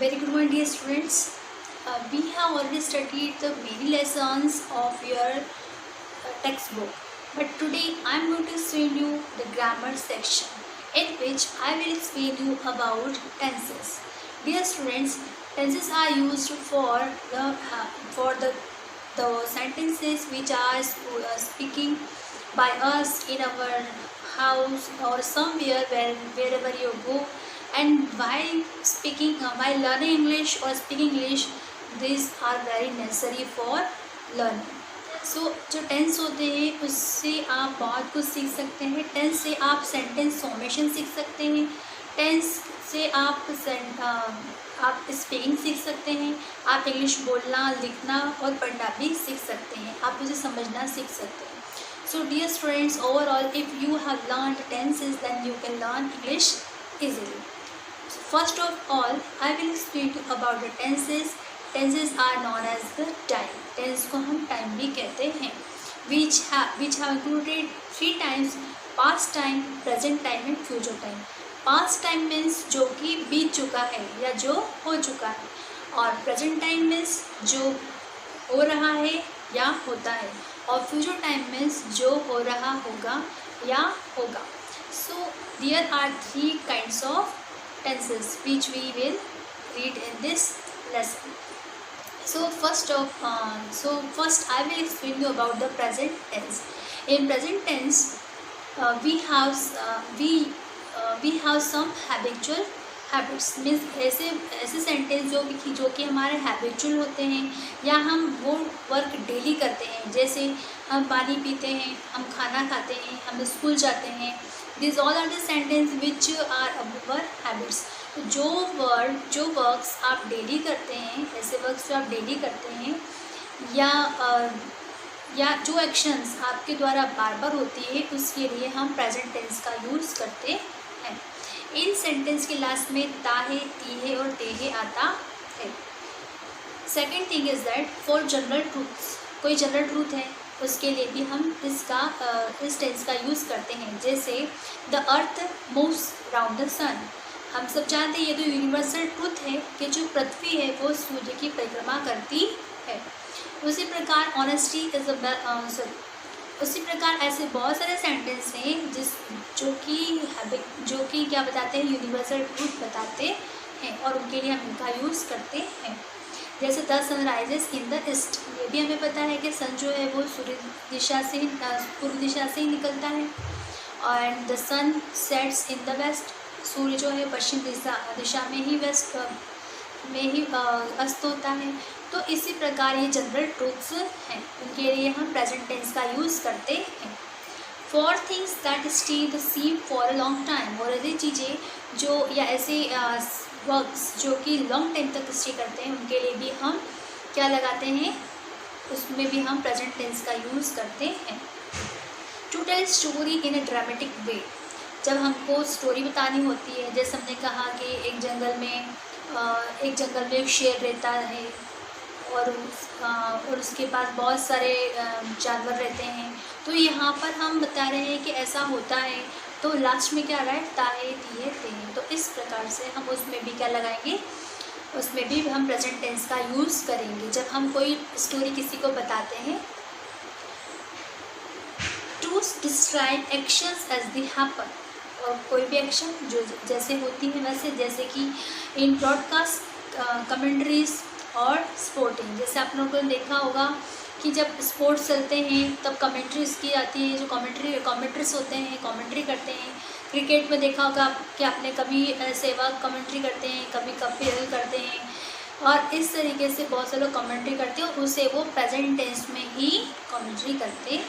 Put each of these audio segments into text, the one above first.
Very good morning, dear students. We have already studied the many lessons of your textbook, but today I am going to explain you the grammar section, in which I will explain you about tenses. Dear students, tenses are used for the sentences which are speaking by us in our house or somewhere wherever you go, and while learning English or speaking English, these are very necessary for learning. सो जो tense होते हैं उससे आप बहुत कुछ सीख सकते हैं. टेंस से आप सेंटेंस फॉर्मेशन सीख सकते हैं. टेंस से आप स्पीकिंग सीख सकते हैं. आप इंग्लिश बोलना, लिखना और पढ़ना भी सीख सकते हैं. आप उसे समझना सीख सकते हैं. So dear students, overall if you have learned tenses, then you can learn English easily. So first of all, I will explain to you about the tenses. Tenses are known as the time. Tense को हम time भी कहते हैं. Which have included 3 times: past time, present time and future time. Past time means जो कि बीत चुका है या जो हो चुका है, और present time means जो हो रहा है या होता है, और फ्यूचर टाइम मीन्स जो हो रहा होगा या होगा. So there are 3 kinds of tenses which we will read in this lesson. So first I will explain you about the present tense. In present tense, we have some habitual habits. Means ऐसे sentence जो कि हमारे habitual होते हैं या हम वो work daily करते हैं. जैसे हम पानी पीते हैं, हम खाना खाते हैं, हम स्कूल जाते हैं. This all are the sentence which are our habits. जो वर्क्स आप डेली करते हैं, ऐसे वर्क्स जो आप डेली करते हैं, या जो एक्शंस आपके द्वारा बार बार होती है, उसके लिए हम प्रेजेंट टेंस का यूज़ करते हैं. इन सेंटेंस के लास्ट में ताहे, तीहे और तेहे आता है. Second thing is that for general truths, कोई जनरल ट्रूथ है उसके लिए भी हम इस टेंस का यूज़ करते हैं. जैसे the earth moves round the sun. हम सब जानते हैं ये तो यूनिवर्सल ट्रूथ है कि जो पृथ्वी है वो सूर्य की परिक्रमा करती है. उसी प्रकार ऑनेस्टी इज़ उसी प्रकार ऐसे बहुत सारे सेंटेंस हैं जो कि क्या बताते हैं, यूनिवर्सल ट्रूथ बताते हैं, और उनके लिए हम इनका यूज़ करते हैं. जैसे the sun rises in the east. ये भी हमें पता है कि सन जो है वो पूर्व दिशा से ही निकलता है. और the sun sets in the west. सूर्य जो है पश्चिम दिशा में ही अस्त होता है. तो इसी प्रकार ये जनरल ट्रूथ्स हैं, उनके लिए हम प्रेजेंट टेंस का यूज़ करते हैं. For things that stay the same for a long time. और ऐसी चीज़ें जो या ऐसे वर्क्स जो कि लॉन्ग टाइम तक स्टे करते हैं, उनके लिए भी हम क्या लगाते हैं, उसमें भी हम प्रेजेंट टेंस का यूज़ करते हैं. To tell story in a dramatic way. जब हमको स्टोरी बतानी होती है, जैसे हमने कहा कि एक जंगल में एक शेर रहता है और उसके पास बहुत सारे जानवर रहते हैं. तो यहाँ पर हम बता रहे हैं कि ऐसा होता है, तो लास्ट में क्या आ रहा है, ताहे, तीहे, तेहे. तो इस प्रकार से हम उसमें भी क्या लगाएंगे, उसमें भी हम प्रेजेंट टेंस का यूज़ करेंगे जब हम कोई स्टोरी किसी को बताते हैं. To describe actions as they happen. और कोई भी एक्शन जो जैसे होती है वैसे, जैसे कि इन ब्रॉडकास्ट, कमेंट्रीज और स्पोर्टिंग. जैसे आप लोगों ने देखा होगा कि जब स्पोर्ट्स चलते हैं तब कमेंट्रीज की जाती है. जो कमेंट्रीज होते हैं कमेंट्री करते हैं. क्रिकेट में देखा होगा कि आपने कभी सहवाग कमेंट्री करते हैं, कभी कपिल करते हैं, और इस तरीके से बहुत से लोग कमेंट्री करते हैं और उसे वो प्रेजेंट टेंस में ही कमेंट्री करते हैं.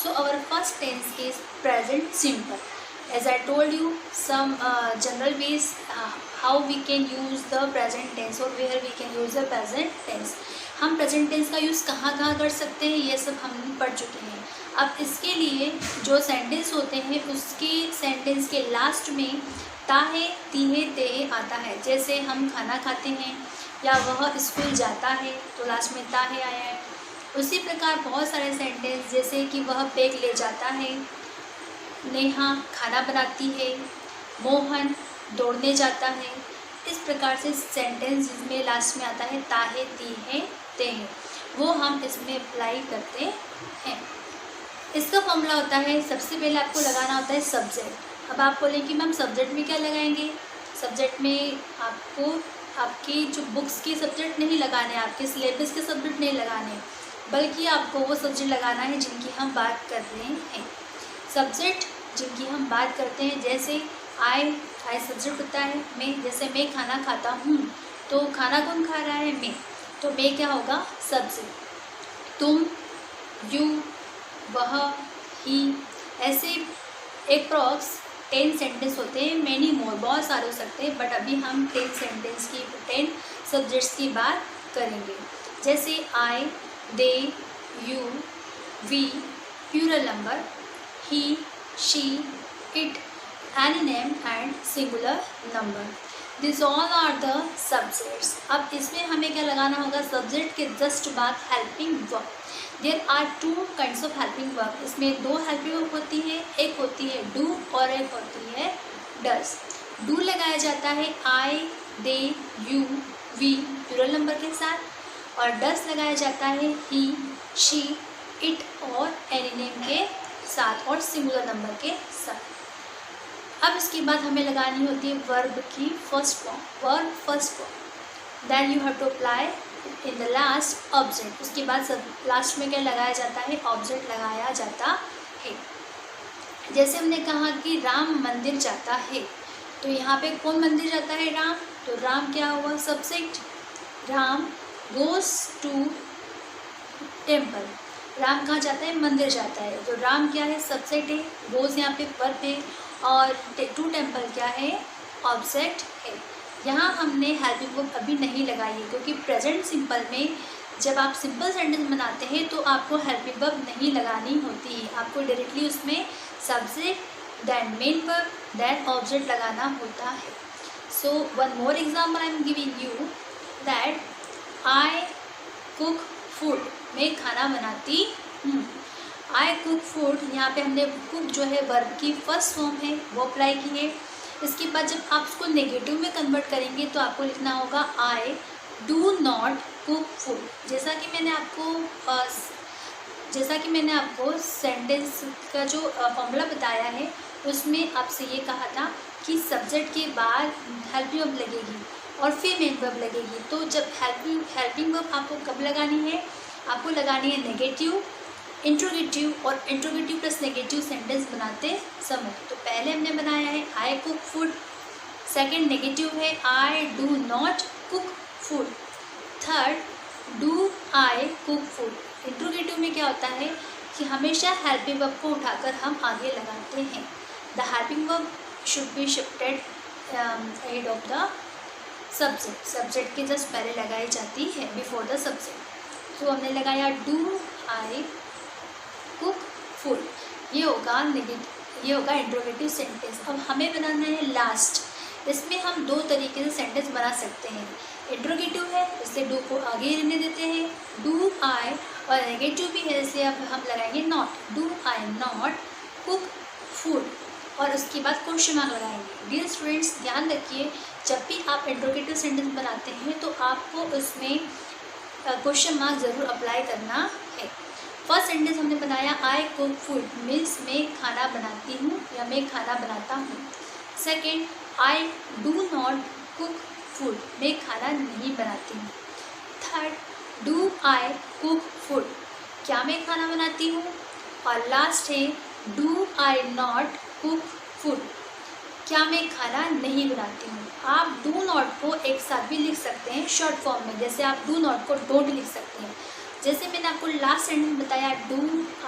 So our first tense is present simple. As I told you some general ways how we can use the present tense or where we can use the present tense. हम present tense का use कहाँ कर सकते हैं, ये सब हम पढ़ चुके हैं. अब इसके लिए जो सेंटेंस होते हैं उसके सेंटेंस के लास्ट में ताहे, तीहे, तेहे आता है. जैसे हम खाना खाते हैं या वह स्कूल जाता है तो लास्ट में ताहे आया है. उसी प्रकार बहुत सारे सेंटेंस, जैसे कि वह बैग ले जाता है, नेहा खाना बनाती है, मोहन दौड़ने जाता है, इस प्रकार से सेंटेंस जिसमें लास्ट में आता है ताहे ती है ते हैं, वो हम इसमें अप्लाई करते हैं। इसका फॉर्मूला होता है, सबसे पहले आपको लगाना होता है सब्जेक्ट। अब आप बोलें कि मैम सब्जेक्ट में क्या लगाएंगे? सब्जेक्ट में आपको आपकी जो बुक्स के सब्जेक्ट नहीं लगाने, आपके सिलेबस के सब्जेक्ट नहीं लगाने, बल्कि आपको वो सब्जेक्ट लगाना है जिनकी हम बात कर रहे हैं। सब्जेक्ट जिनकी हम बात करते हैं, जैसे आई सब्जेक्ट होता है। मैं, जैसे मैं खाना खाता हूँ, तो खाना कौन खा रहा है? मैं, तो मैं क्या होगा? सब्जेक्ट। तुम, यू, वह, ही, ऐसे अप्रॉक्स 10 सेंटेंस होते हैं। मैनी मोर, बहुत सारे हो सकते हैं, बट अभी हम 10 सब्जेक्ट्स की बात करेंगे। जैसे I, they, you, we, plural number, he, she, it, any name and singular number. This all are the subjects. अब इसमें हमें क्या लगाना होगा? सब्जेक्ट के जस्ट बाद helping verb. There are 2 kinds of helping verb. इसमें 2 हेल्पिंग वर्ब होती है, एक होती है डू और एक होती है डज। डू लगाया जाता है आई, they, you, we plural number के साथ, और डज लगाया जाता है ही, शी, इट और एनी नेम के साथ और सिंगुलर नंबर के साथ। अब इसके बाद हमें लगानी होती है वर्ब की first form. Then you have to apply in the last object. उसके बाद सब लास्ट में क्या लगाया जाता है? ऑब्जेक्ट लगाया जाता है। जैसे हमने कहा कि राम मंदिर जाता है, तो यहाँ पे कौन मंदिर जाता है? राम। तो राम क्या हुआ? Subject. Ram goes to temple. Ram कहाँ जाता है? मंदिर जाता है। तो राम क्या है? सब्जेक्ट है। गोज यहाँ पे वर्ब है, और टू टेम्पल क्या है? ऑब्जेक्ट है। यहाँ हमने हेल्पिंग वर्ब अभी नहीं लगाई है, क्योंकि प्रेजेंट सिंपल में जब आप सिंपल सेंटेंस बनाते हैं तो आपको हेल्पिंग वर्ब नहीं लगानी होती है। आपको डायरेक्टली उसमें subject, then main verb, then object लगाना होता है। So one more example I am giving you that I cook food. मैं खाना बनाती हूँ। आई कुक फूड, यहाँ पे हमने कुक जो है वर्ब की फर्स्ट फॉर्म है वो अप्लाई की है। इसके बाद जब आप उसको नेगेटिव में कन्वर्ट करेंगे तो आपको लिखना होगा आई डू नॉट कुक फूड। जैसा कि मैंने आपको सेंटेंस का जो फॉर्मूला बताया है, उसमें आपसे ये कहा था कि सब्जेक्ट के बाद हेल्पिंग वर्ब लगेगी और फिर मेन वर्ब लगेगी। तो जब हेल्पिंग वर्ब आपको कब लगानी है? आपको लगानी है नेगेटिव, इंट्रोगेटिव और इंट्रोगेटिव प्लस नेगेटिव सेंटेंस बनाते समय। तो पहले हमने बनाया है I cook food, second negative है I do not cook food, third do I cook food. Interrogative में क्या होता है कि हमेशा हेल्पिंग वर्ब को उठाकर हम आगे लगाते हैं। The helping verb should be shifted head of the subject. Subject के जस्ट पहले लगाई जाती है, बिफोर द सब्जेक्ट। तो हमने लगाया डू आई कुक फूड, ये होगा इंट्रोगेटिव सेंटेंस। अब हमें बनाना है लास्ट। इसमें हम 2 तरीके से सेंटेंस बना सकते हैं। इंट्रोगेटिव है, इससे डू को आगे रहने देते हैं, डू आई, और नेगेटिव भी है, इसलिए अब हम लगाएंगे not, do I not cook food, और उसके बाद क्वेश्चन मार्क लगाएंगे। डियर स्टूडेंट्स, ध्यान रखिए, जब भी आप इंट्रोगेटिव सेंटेंस बनाते हैं तो आपको उसमें क्वेश्चन मार्क ज़रूर अप्लाई करना है। फर्स्ट सेंटेंस हमने बनाया आई कुक फूड, मीन्स मैं खाना बनाती हूँ या मैं खाना बनाता हूँ। Second, I do not cook food, मैं खाना नहीं बनाती हूँ। Third, do I cook food, क्या मैं खाना बनाती हूँ। और लास्ट है do I not cook food, क्या मैं खाना नहीं बनाती हूँ। आप डू नॉट को एक साथ भी लिख सकते हैं शॉर्ट फॉर्म में, जैसे आप डू नॉट को डोंट लिख सकते हैं। जैसे मैंने आपको लास्ट सेंटेंस बताया do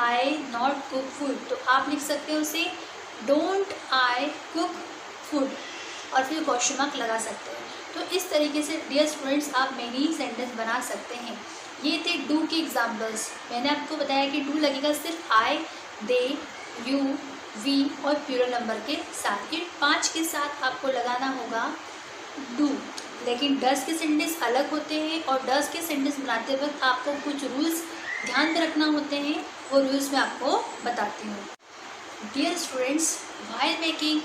I not cook food, तो आप लिख सकते हैं उसे डोंट आई कुक फूड और फिर क्वेश्चन मार्क लगा सकते हैं। तो इस तरीके से डियर स्टूडेंट्स आप मेनी सेंटेंस बना सकते हैं। ये थे डू के एग्जाम्पल्स। मैंने आपको बताया कि डू लगेगा सिर्फ आई, दे, यू, वी और प्लूरल नंबर के साथ। इन 5 के साथ आपको लगाना होगा डू। लेकिन डज के सेंटेंस अलग होते हैं और डज के सेंटेंस बनाते वक्त आपको कुछ रूल्स ध्यान में रखना होते हैं, वो रूल्स मैं आपको बताती हूँ। Dear students, while making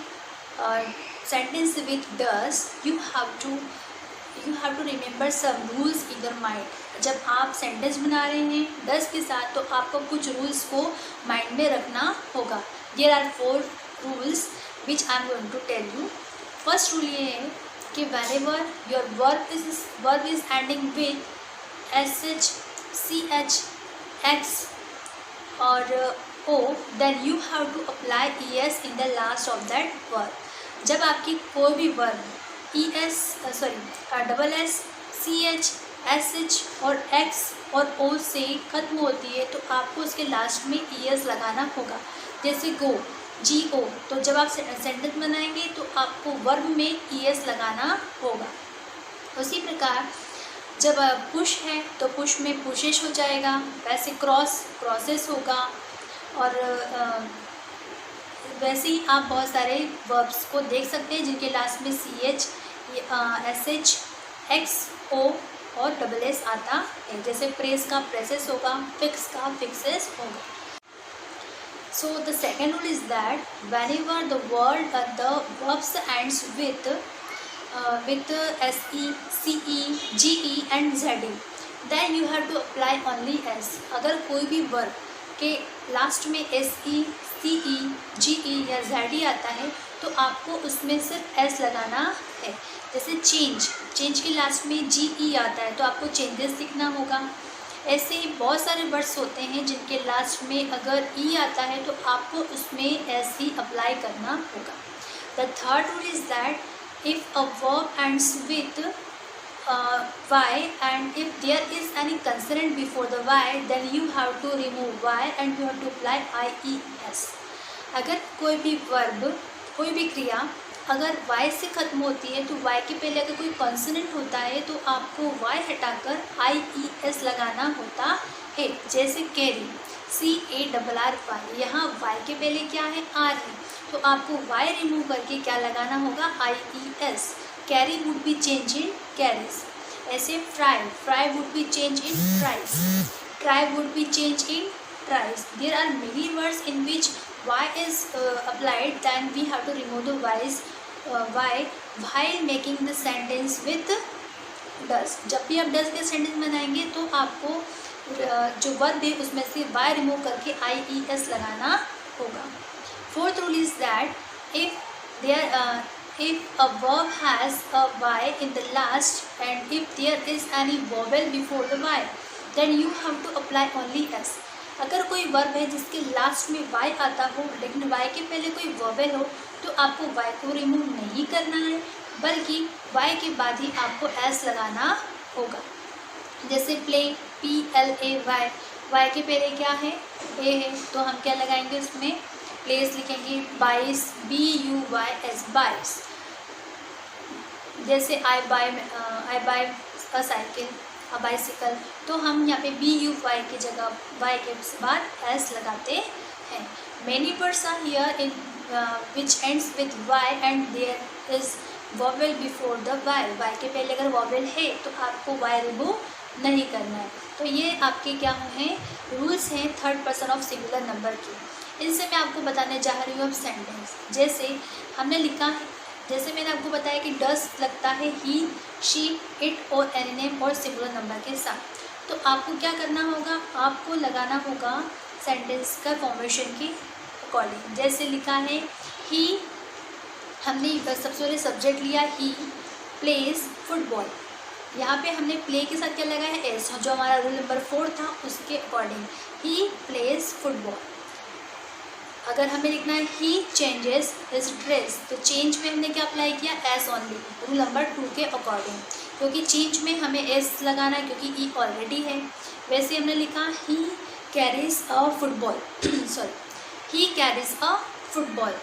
sentence with does, you have to remember some rules in your mind. जब आप सेंटेंस बना रहे हैं डस के साथ तो आपको कुछ रूल्स को माइंड में रखना होगा। There are 4 rules which I am going to tell you. First rule ये है कि whenever your verb is ending with sh, ch, x और o, then you have to apply es in the last of that verb। जब आपकी कोई भी verb double S, C H, S H और X और ओ से ख़त्म होती है तो आपको उसके लास्ट में es लगाना होगा। जैसे गो, GO, तो जब आप सेंटेंस बनाएंगे तो आपको वर्ब में ES लगाना होगा। उसी प्रकार जब पुश है तो पुश में पुशेस हो जाएगा, वैसे क्रॉसेस होगा और वैसे ही आप बहुत सारे वर्ब्स को देख सकते हैं जिनके लास्ट में CH, SH, XO और डबल S आता है। जैसे प्रेस का प्रेसेस होगा, फिक्स का फिक्सेस होगा। So the second rule is that whenever the verbs ends with se, ce, ge and ze, then you have to apply only s। अगर कोई भी वर्ब के लास्ट में se, ce, ge या ze आता है तो आपको उसमें सिर्फ s लगाना है। जैसे चेंज के लास्ट में ge आता है तो आपको चेंजेस लिखना होगा। ऐसे ही बहुत सारे वर्ड्स होते हैं जिनके लास्ट में अगर ई आता है तो आपको उसमें एस ही अप्लाई करना होगा। The third rule is that if a verb ends with Y and if there is any consonant before the Y then you have to remove Y and you have to apply IES। अगर कोई भी verb, कोई भी क्रिया अगर y से ख़त्म होती है तो y के पहले अगर कोई कॉन्सोनेंट होता है तो आपको y हटाकर IES लगाना होता है। जैसे कैरी, CARRY, यहाँ y के पहले क्या है, R है, तो आपको y रिमूव करके क्या लगाना होगा, IES। Carry would be change in carries. ऐसे fry would be change in fries, try would be change in tries. There are many words in which y is applied, then we have to remove the y while making the sentence with does। जब भी आप does के sentence बनाएंगे तो आपको जो verb है उसमें से y रिमूव करके IES लगाना होगा। Fourth rule is that if a verb has a y in the last and if there is any vowel before the y then you have to apply only s। अगर कोई verb है जिसके last में y आता हो लेकिन y के पहले कोई वोवेल हो तो आपको y को रिमूव नहीं करना है बल्कि y के बाद ही आपको s लगाना होगा। जैसे प्ले, PLAY, y के पहले क्या है, a है, तो हम क्या लगाएंगे उसमें प्लेस लिखेंगे 22, BUYS, 22। जैसे I buy a cycle, a bicycle, तो हम यहाँ पे BUY की जगह y के बाद s लगाते हैं। Many words are here in which ends with y and there is vowel before the y। y के पहले अगर vowel है तो आपको y रिमूव नहीं करना है। तो ये आपके क्या हैं, रूल्स हैं third person of singular number के। इनसे मैं आपको बताने जा रही हूँ अब सेंटेंस। जैसे हमने लिखा है, जैसे मैंने आपको बताया कि डस लगता है ही, शी, इट और एनी नेम और सिंगुलर नंबर के साथ। तो आपको क्या करना होगा, आपको लगाना होगा सेंटेंस का फॉर्मेशन के अकॉर्डिंग। जैसे लिखा है ही, हमने सबसे पहले सब्जेक्ट लिया ही प्लेज फुटबॉल। यहाँ पे हमने प्ले के साथ क्या लगाया है, एस, जो हमारा रूल नंबर 4 था उसके अकॉर्डिंग। He plays football. अगर हमें लिखना है ही चेंजेस हिज ड्रेस, तो चेंज में हमने क्या अप्लाई किया, एस ऑनली, रूल नंबर 2 के अकॉर्डिंग, क्योंकि चेंज में हमें एस लगाना है क्योंकि ई ऑलरेडी है। वैसे हमने लिखा he carries a football sorry he carries a football,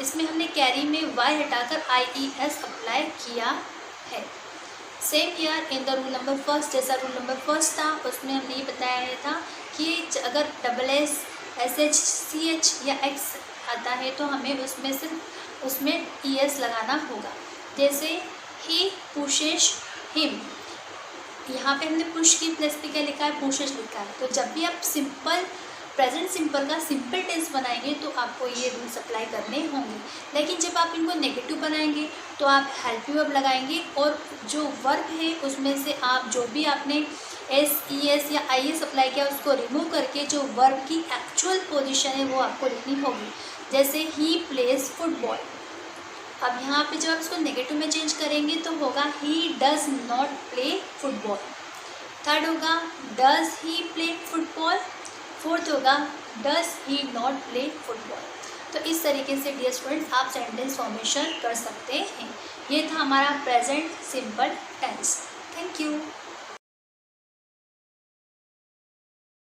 इसमें हमने कैरी में वाई हटाकर IES अप्लाई किया है। Same year in the rule number 1, जैसा रूल नंबर 1 था उसमें हमने ये बताया था कि अगर डबल एस, SH, CH या X आता है तो हमें उसमें सिर्फ उसमें ES लगाना होगा। जैसे ही पुशेश हिम, यहाँ पे हमने पुश की प्लस पे क्या लिखा है, पुशेश लिखा है। तो जब भी आप सिंपल प्रेजेंट सिंपल का सिंपल टेंस बनाएंगे तो आपको ये रूल्स अप्लाई करने होंगे। लेकिन जब आप इनको नेगेटिव बनाएंगे तो आप हेल्प यू वर्ब लगाएंगे और जो वर्ब है उसमें से आप जो भी आपने एस, ई एस या आई एस अप्लाई किया उसको रिमूव करके जो वर्ब की एक्चुअल पोजीशन है वो आपको लिखनी होगी। जैसे ही प्लेज फुटबॉल, अब यहाँ पे जब आप इसको नेगेटिव में चेंज करेंगे तो होगा he does not play football. Third होगा does he play football. Fourth होगा does he not play football. तो इस तरीके से डियर स्टूडेंट्स आप सेंटेंस फॉर्मेशन कर सकते हैं। ये था हमारा present simple tense. Thank you.